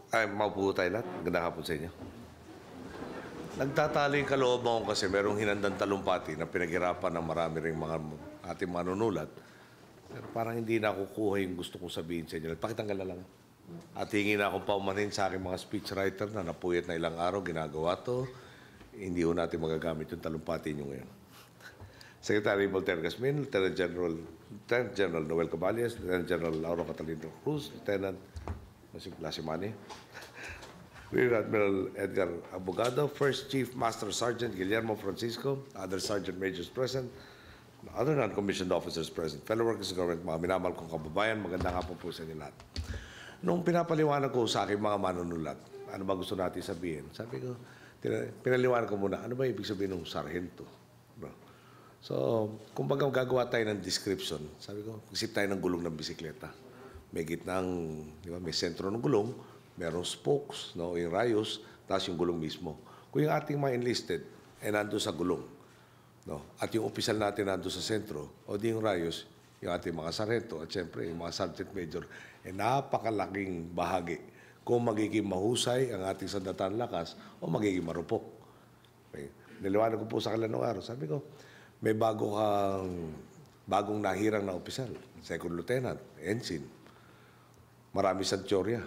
Ay, maupo tayo lahat. Magandang hapon sa inyo. Nagtatalo yung kalooban ko kasi merong hinandang talumpati na pinaghirapan ng marami ring mga ating manunulat. Pero parang hindi na kukuha yung gusto kong sabihin sa inyo. Pakitanggal na lang. At hingi na akong paumanhin sa aking mga speechwriter na napuyat na ilang araw, ginagawa to. Hindi ho natin magagamit yung talumpati nyo ngayon. Secretary Voltaire Gasmin, Lieutenant General Noel Caballes, Lieutenant General Lauro Catalino Cruz, Lieutenant Lasimani, Rear Admiral Edgar Abogado, First Chief Master Sergeant Guillermo Francisco, other Sergeant Majors present, other non-commissioned officers present, fellow workers of government, mga minamahal kong kababayan, magandang hapon po sa inyo lahat. Nung pinapaliwanag ko sa aking mga manunulat, ano ba gusto natin sabihin? Sabi ko, pinaliwanag ko muna, ano ba ibig sabihin ng sarhento? No? So, kumbaga gagawa tayo ng description. Sabi ko, isip tayo ng gulong ng bisikleta. May gitnang, di ba, may sentro ng gulong, merong spokes, no, yung rayos, tapos yung gulong mismo. Kung yung ating mga enlisted ay nandun sa gulong, no, at yung opisyal natin nandun sa sentro, o di yung rayos, yung ating mga sarhento, at siyempre yung mga sergeant major, ay napakalaking bahagi kung magiging mahusay ang ating sandatan lakas o magiging marupok. Okay. Niliwanag ko po sa kanila noong araw. Sabi ko, may bagong nahirang na opisyal, second lieutenant, ensign, marami sa teorya.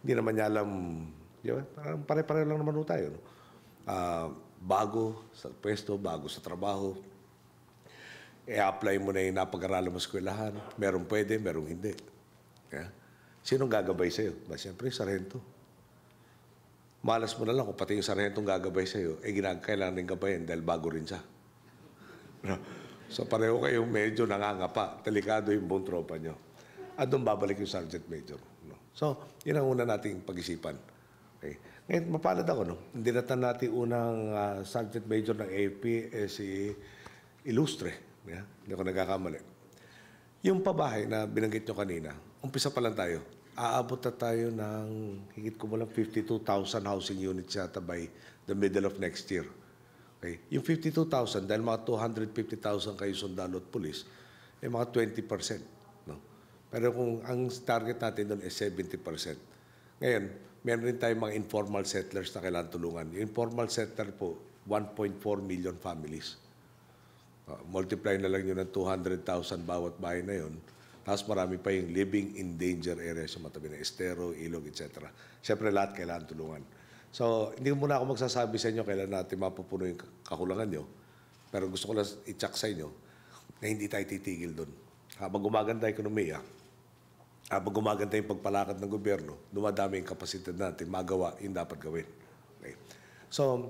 Hindi naman niya alam, di ba? Parang pare-pare lang naman tayo. No? Bago sa pwesto, bago sa trabaho, i-apply mo na yung napag-aralan mo sa eskwelahan. Merong pwede, merong hindi. Yeah? Sinong gagabay sa'yo? Ba, siyempre, sarhento. Malas mo na lang kung pati yung sarhentong gagabay sa'yo, kailangan rin gabayan dahil bago rin siya. No? So pareho kayong medyo nangangapa. Delikado yung buong tropa nyo. At doon babalik yung Sergeant Major. No? So, yun ang una nating pag-isipan. Okay. Ngayon, mapalad ako, no? Dinatan natin unang Sergeant Major ng AFP si Ilustre. Yeah? Hindi ako nagkakamali. Yung pabahay na binanggit nyo kanina, umpisa pa lang tayo. Aabot na tayo ng higit ko mo lang 52,000 housing units yata by the middle of next year. Okay. Yung 52,000, dahil mga 250,000 kayo sundalo at pulis, ay mga 20%. Pero kung ang target natin doon is 70%. Ngayon, meron rin tayong mga informal settlers na kailangan tulungan. Yung informal settler po, 1.4 million families. Multiply na lang yun ng 200,000 bawat bahay na yun. Tapos marami pa yung living in danger areas sa matabi na estero, ilog, etc. Siyempre lahat kailangan tulungan. So, hindi muna ako magsasabi sa inyo kailan natin mapupuno yung kakulangan nyo. Pero gusto ko lang i-check sa inyo na hindi tayo titigil doon. Habang gumaganda ekonomiya, habang gumaganda yung pagpalakad ng gobyerno, dumadami yung kapasidad natin magawa yung dapat gawin. Okay. So,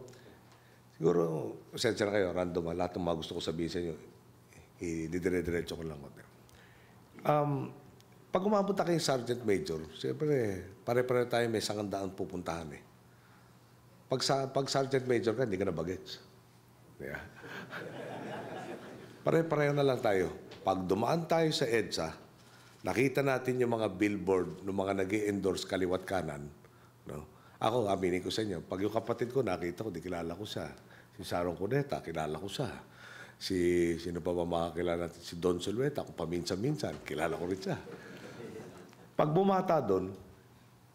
siguro, sensya na kayo, random, lahat ng mga gusto ko sabihin sa inyo, i-dire-diretso ko lang. Pag umabot na kayong Sergeant Major, siyempre, pare-pare tayo may 100 pupuntahan eh. Pag Sergeant Major ka, hindi ka na bagets. Yeah. Pare-pareho na lang tayo. Pag dumaan tayo sa EDSA, nakita natin yung mga billboard ng mga nag-i-endorse kaliwat kanan. No? Ako, aminin ko sa inyo, pag yung kapatid ko nakita ko, di kilala ko siya. Si Sharon Cuneta, kilala ko siya. Sino pa ba makakilala natin? Si Don Sulueta, kung paminsan-minsan, kilala ko rin siya. Pag bumata doon,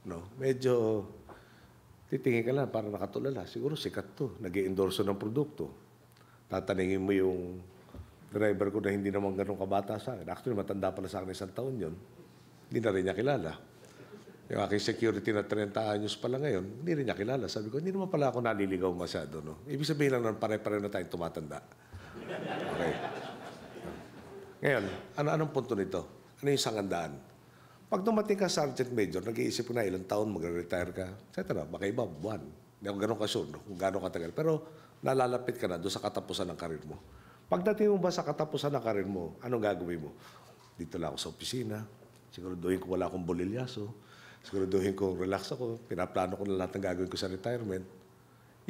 no, medyo titingin ka lang, parang nakatulala. Siguro sikat to, nag-i-endorse ng produkto. Tatanungin mo yung driver ko na hindi naman ganun kabata sa akin. Actually, matanda pala sa akin 1 taon yun. Hindi na rin niya kilala. Yung aking security na 30 anyos pala ngayon, hindi rin niya kilala. Sabi ko, hindi naman pala ako naliligaw masyado. No? Ibig sabihin lang na pare-pare na tayong tumatanda. Okay. Ngayon, anong punto nito? Ano yung sangandaan? Pag dumating ka Sergeant Major, nag-iisip ko na ilang taon, magre-retire ka, etc. Baka iba, buwan. Hindi ako ganun ka-sure, no? Kung gano'ng katagal. Pero nalalapit ka na doon sa katapusan ng karir mo. Pagdating mo ba sa katapusan ng karir mo, anong gagawin mo? Dito lang ako sa opisina, siguraduhin ko wala akong bolilyaso, siguraduhin ko relax ako, pinaplano ko na lahat ng gagawin ko sa retirement.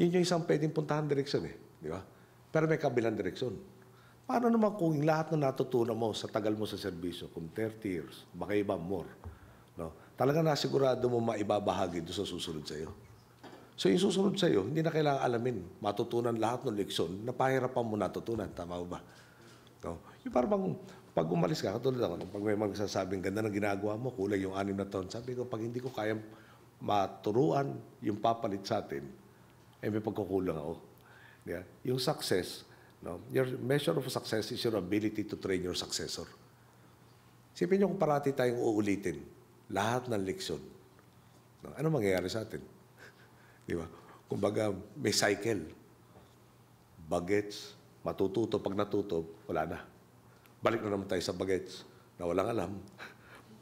Yun yung isang pwedeng puntahan direksyon eh, di ba? Pero may kabilang direksyon. Paano naman kung lahat na natutunan mo sa tagal mo sa serbisyo, kung 30 years, baka iba more, no? Talagang nasigurado mo maibabahagi doon sa susunod sa iyo. So yung susunod sa iyo, hindi na kailangan alamin. Matutunan lahat ng leksyon na pahirapan mo natutunan. Tama ba? No? Yung parang Pag umalis ka, katulad ako, pag may magsasabing ganda ng ginagawa mo, kulang yung 6 na taon, sabi ko, pag hindi ko kaya maturuan yung papalit sa atin, may pagkukulang ako. Yeah? Yung success, no? Your measure of success is your ability to train your successor. Sipin niyo kung parati tayong uulitin lahat ng leksyon. No? Ano mangyayari sa atin? Di ba? Kumbaga, may cycle. Bagets, matututo. Pag natuto, wala na. Balik na naman tayo sa bagets na walang alam.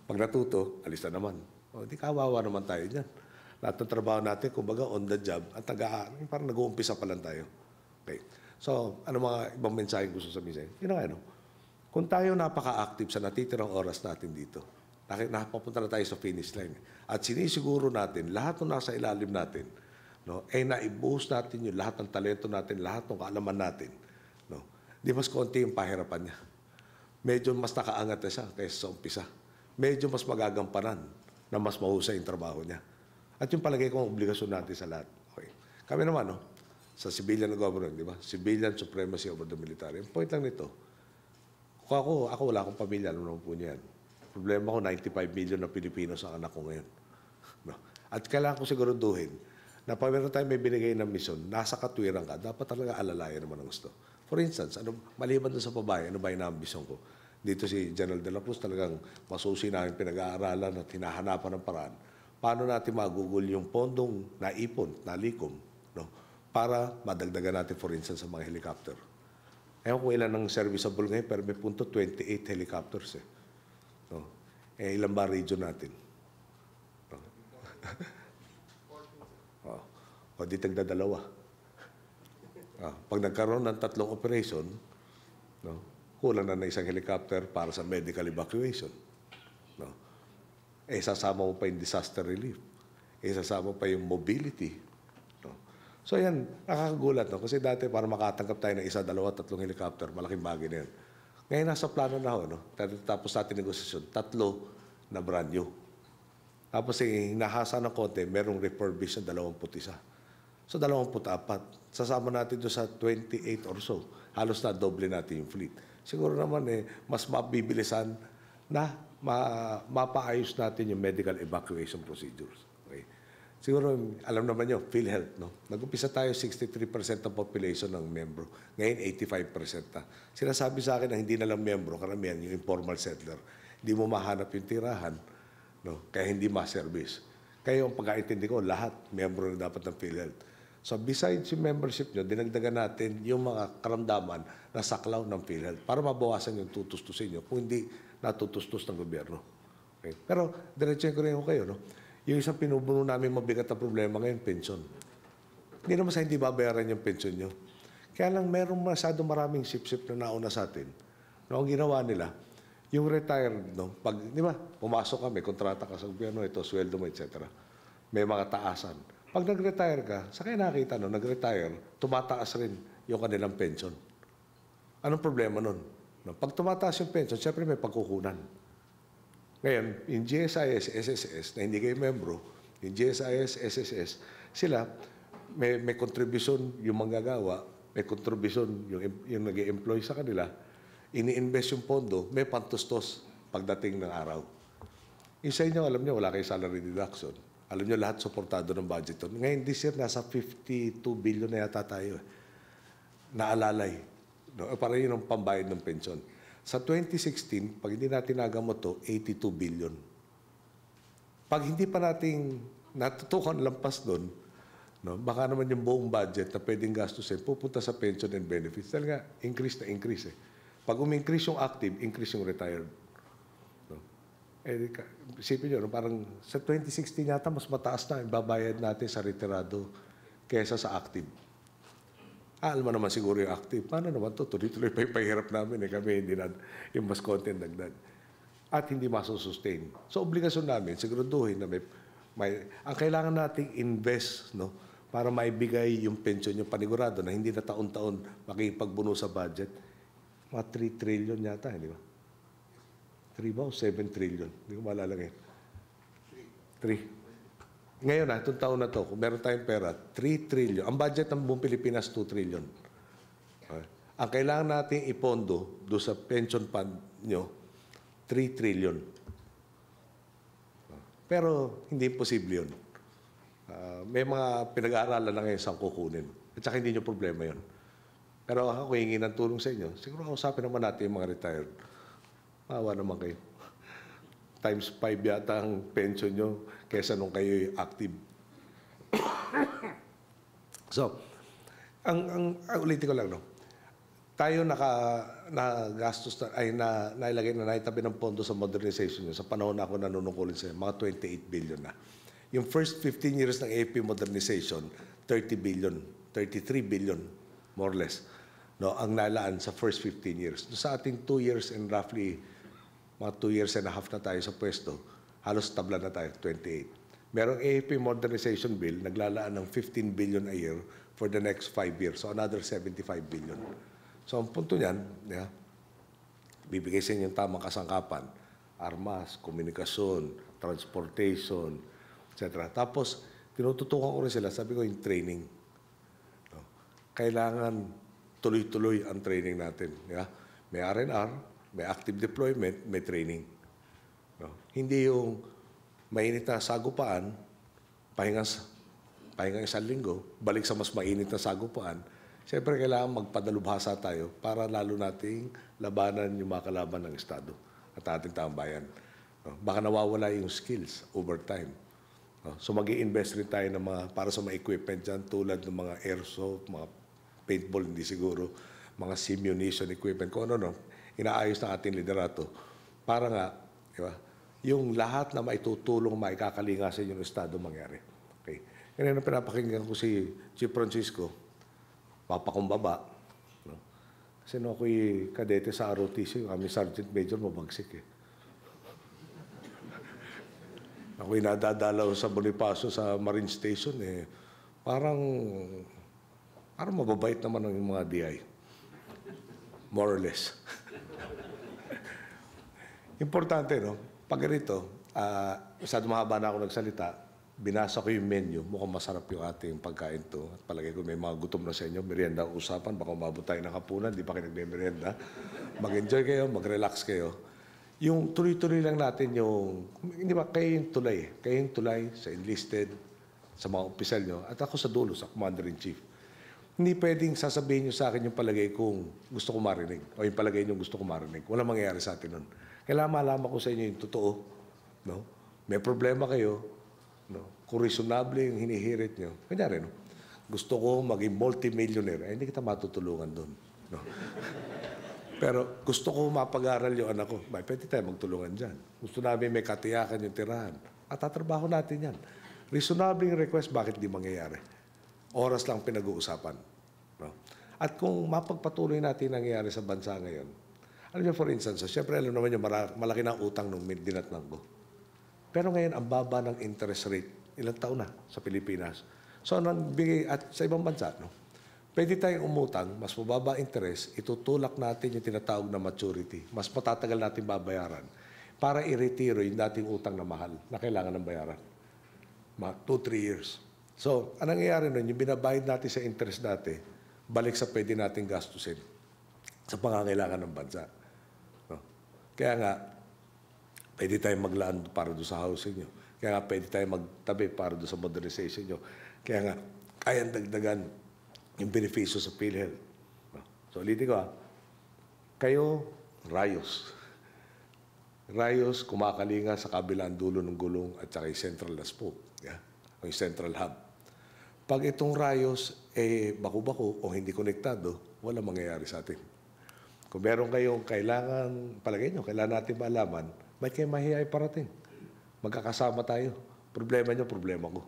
Pag natuto, alis na naman. O, di kawawa naman tayo dyan. Lahat ng trabaho natin, kumbaga, on the job, at parang nag-uumpisa pa lang tayo. Okay. So, ano mga ibang mensahe gusto sabihin sa'yo? Yun ang ano. Kung tayo napaka-active sa natitirang oras natin dito, napapunta na tayo sa finish line. At sinisiguro natin, lahat ng nasa ilalim natin, no, ay naibuhos natin yung lahat ng talento natin, lahat ng kaalaman natin. No? Di mas konti yung pahirapan niya. Medyo mas nakaangat na siya kaysa sa umpisa. Medyo mas magagampanan na mas mahusay yung trabaho niya. At yung palagay ko ang obligasyon natin sa lahat. Okay. Kami naman, no, sa civilian government, di ba? Civilian supremacy over the military. Ang point lang nito, kung ako wala akong pamilya, alam naman po niya yan. Problema ko, 95 million na Pilipino sa anak ko ngayon. No? At kailangan ko siguraduhin na pag meron tayo may binigay ng misyon, nasa katwiran ka, dapat talaga alalayan naman ang gusto. For instance, maliban doon sa babae, ano ba yung ambisyon ko? Dito si General de la Cruz talagang masusi namin pinag-aaralan at hinahanapan ng paraan. Paano natin magugol yung pondong naipon, nalikom, no? Para madagdagan natin, for instance, sa mga helicopter. Ewan kung ilan ang serviceable ngayon, pero may punto 28 helicopters. No? Ilan ba region natin? No? O di tagdadalawa. Pag nagkaroon ng 3 operation, no, kulang na isang helicopter para sa medical evacuation. No? Sasama mo pa yung disaster relief. Sasama pa yung mobility. No? So yan, nakakagulat. No? Kasi dati para makatanggap tayo ng 1, 2, 3 helicopter, malaking bagay na yan. Ngayon nasa plano na ho, no? Tapos natin negosasyon, 3 na brand new. Tapos hinahasa ng konti, merong refurbished na 21. So 24. Sasama natin doon sa 28 or so. Halos na doble natin yung fleet. Siguro naman mas mabibilisan na mapaayos natin yung medical evacuation procedures. Okay. Siguro, alam naman nyo, PhilHealth, no? Nag-umpisa tayo 63% ng population ng membro. Ngayon, 85% na. Sinasabi sa akin na hindi na lang membro, karamihan yung informal settler. Hindi mo mahanap yung tirahan, no? Kaya hindi ma-service. Kaya yung pagkaintindi ko, lahat membro na dapat ng PhilHealth. So besides yung membership nyo, dinagdagan natin yung mga karamdaman na saklaw ng PhilHealth para mabawasan yung tutustusin nyo kung hindi natutustos ng gobyerno. Okay. Pero diretso ko rin ko kayo, no? Yung isang pinubuno namin mabigat na problema ngayon, pension. Hindi naman sa hindi babayaran yung pension nyo. Kaya lang merong masyadong maraming sip-sip na nauna sa atin. No, ang ginawa nila, yung retired, no? Pag, di ba, pumasok ka, may kontrata ka sa gobyerno, ito, sweldo mo, etc. May mga taasan. Pag nag-retire ka, sa kaya nakita, no, nag-retire, tumataas rin yung kanilang pension. Anong problema nun? No, pag tumataas yung pension, siyempre may pagkukunan. Ngayon, yung GSIS, SSS, na hindi kayo membro, yung GSIS, SSS, sila, may contribution yung manggagawa, may contribution yung nag-i-employ sa kanila, ini-invest yung pondo, may pantustos pagdating ng araw. Yung sa inyo, alam nyo, wala kayo salary deduction. Alam nyo, lahat suportado ng budget. Ngayon, this year, nasa 52 billion na yata tayo. Naalalay. No? Para yun ang pambayad ng pensyon. Sa 2016, pag hindi natin nagamot to, 82 billion. Pag hindi pa natin natutukan lampas doon, no, baka naman yung buong budget na pwedeng gastusin, pupunta sa pension and benefits. Dahil nga, increase na increase. Pag um-increase yung active, increase yung retired. Isipin nyo, parang sa 2016 yata, mas mataas na yung babayad natin sa retirado kaysa sa active. Alam mo naman siguro yung active. Paano naman to? Tuloy-tuloy pa yung pahirap namin. Kami hindi na yung mas content dagdag. At hindi masusustain. So, obligasyon namin, siguraduhin na ang kailangan nating invest, no, para maibigay yung pension, yung panigurado na hindi na taon-taon makipagbuno sa budget. Mga 3 trillion yata, di ba? 3 ba o 7 trillion? Hindi ko maalala ngayon. 3. Ngayon itong taon na to, kung meron tayong pera, 3 trillion. Ang budget ng buong Pilipinas, 2 trillion. Okay. Ang kailangan natin ipondo doon sa pension fund nyo, 3 trillion. Pero hindi posible yun. May mga pinag-aaralan na ngayon saan kukunin. At saka hindi nyo problema yun. Pero ako hingi ng tulong sa inyo, siguro kausapin naman natin yung mga retired. Maawa naman kayo. Times 5 yata ang pension nyo kesa nung kayo active. So, ulitin ko lang, no? Tayo nailagay na naitabi ng pondo sa modernization nyo. Sa panahon na ako nanunungkulin sa'yo, mga 28 billion na. Yung first 15 years ng AP modernization, 30 billion, 33 billion, more or less, no, ang nalaan sa first 15 years. Sa ating 2 years and roughly, mga 2 years and a half na tayo sa pwesto, halos tabla na tayo, 28. Merong AP modernization bill, naglalaan ng 15 billion a year for the next 5 years. So another 75 billion. So ang punto niyan, bibigay sa inyo yung tamang kasangkapan, armas, komunikasyon, transportation, etc. Tapos, tinututukan ko rin sila, sabi ko yung training. No? Kailangan tuloy-tuloy ang training natin. May R&R, may active deployment, may training. No? Hindi yung mainit na sagupaan, pahingang isang linggo, balik sa mas mainit na sagupaan. Siyempre, kailangan magpadalubhasa tayo para lalo nating labanan yung mga kalaban ng Estado at ating tambayan. No? Baka nawawala yung skills over time. No? So, mag-i-invest rin tayo para sa mga equipment dyan tulad ng mga airsoft, mga paintball, hindi siguro, mga simunition equipment, kung ano, inaayos ng ating liderato para nga, diba, yung lahat na maitutulong, maikakalinga sa inyong Estado mangyari. Okay. Ganyan na pinapakinggan ko si Chief Francisco, papakumbaba. No? Kasi no, ako'y kadete sa ROTC, yung aming Sergeant Major, mabagsik eh. Ako'y nadadalaw sa Bonifacio sa Marine Station eh. Parang mababait naman ang mga DI. More or less. Importante, no? Pag ganito, masyado mahaba na ako nagsalita, binasa ko yung menu, mukhang masarap yung ating pagkain to. At palagay ko may mga gutom na sa inyo, merienda usapan, baka umabot tayo ng hapunan, di pa kayo nagme-merienda. Mag-enjoy kayo, mag-relax kayo. Yung tuloy-tuloy lang natin yung, hindi ba, kayo yung tulay sa enlisted, sa mga opisyal nyo, at ako sa dulo, sa Commander-in-Chief. Hindi pwedeng sasabihin nyo sa akin yung palagay kung gusto ko marinig, o yung palagay nyo gusto ko marinig. Walang mangyayari sa atin nun. Kailangan malaman ko sa inyo yung totoo. No? May problema kayo, no? Kung reasonable yung hinihirit nyo, kanyari, no? Gusto ko maging multi-millionaire, hindi kita matutulungan doon. No? Pero gusto ko mapag-aral yung anak ko, pwede tayo magtulungan dyan. Gusto namin may katiyakan yung tirahan. At tatrabaho natin yan. Reasonable yung request, bakit di mangyayari? Oras lang pinag-uusapan. No? At kung mapagpatuloy natin nangyayari sa bansa ngayon, alam niyo, for instance, siyempre alam naman niyo, malaki na utang nung dinatnan ko. Pero ngayon, ang baba ng interest rate, ilang taon na sa Pilipinas. So, nagbigay, at sa ibang bansa, no? Pwede tayong umutang, mas mababa interest, itutulak natin yung tinatawag na maturity. Mas matatagal natin babayaran para i-retiro yung dating utang na mahal na kailangan ng bayaran. 2-3 years. So, anong nangyayari nun? Yung binabayad natin sa interest dati, balik sa pwede natin gastusin sa pangangailangan ng bansa. No? Kaya nga, pwede tayong maglaan para doon sa housing nyo. Kaya nga, pwede tayong magtabi para doon sa modernization nyo. Kaya nga, kayang dagdagan yung benepisyo sa PhilHealth. No? So, ulitin ko kayo, rayos. Rayos, kumakalinga sa kabilang dulo ng gulong at saka yung central na spoke. Yeah? O yung central hub. Pag itong rayos, baku-baku o hindi konektado, walang mangyayari sa atin. Kung meron kayong kailangan, palagay nyo, kailangan natin malaman, may kayo mahiyay parating. Magkakasama tayo. Problema nyo, problema ko.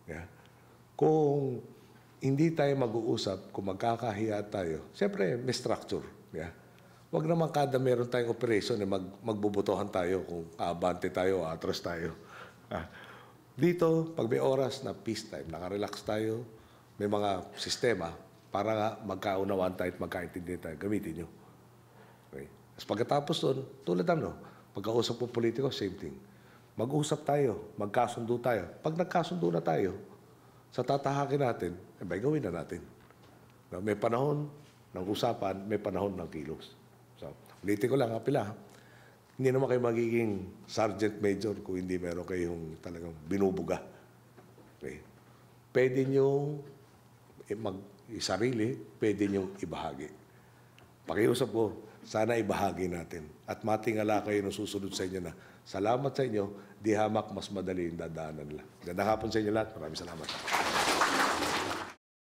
Yeah? Kung hindi tayo mag-uusap, kung magkakahiya tayo, siyempre may structure. Yeah? Huwag naman kada meron tayong operation na magbubutuhan tayo kung aabante tayo o atras tayo. Dito, pag may oras na peace time, nakarelax tayo, may mga sistema para nga magkaunawaan tayo at magkaintindi tayo. Gamitin nyo. Okay? Tapos pagkatapos doon, tulad pagkausap po politiko, same thing. Mag-usap tayo, magkasundo tayo. Pag nagkasundo na tayo, sa tatahakin natin, gawin na natin. May panahon ng usapan, may panahon ng kilos. So, Ulitin ko lang, pila. Hindi naman kayo magiging sergeant major kung hindi meron kayong talagang binubuga. Okay? Pwede nyo sarili, pwede nyo ibahagi. Pakiusap ko, sana ibahagi natin. At matingala kayo nung susunod sa inyo na, salamat sa inyo, di hamak mas madali yung dadaanan nila. Gandang hapon sa inyo lahat. Maraming salamat.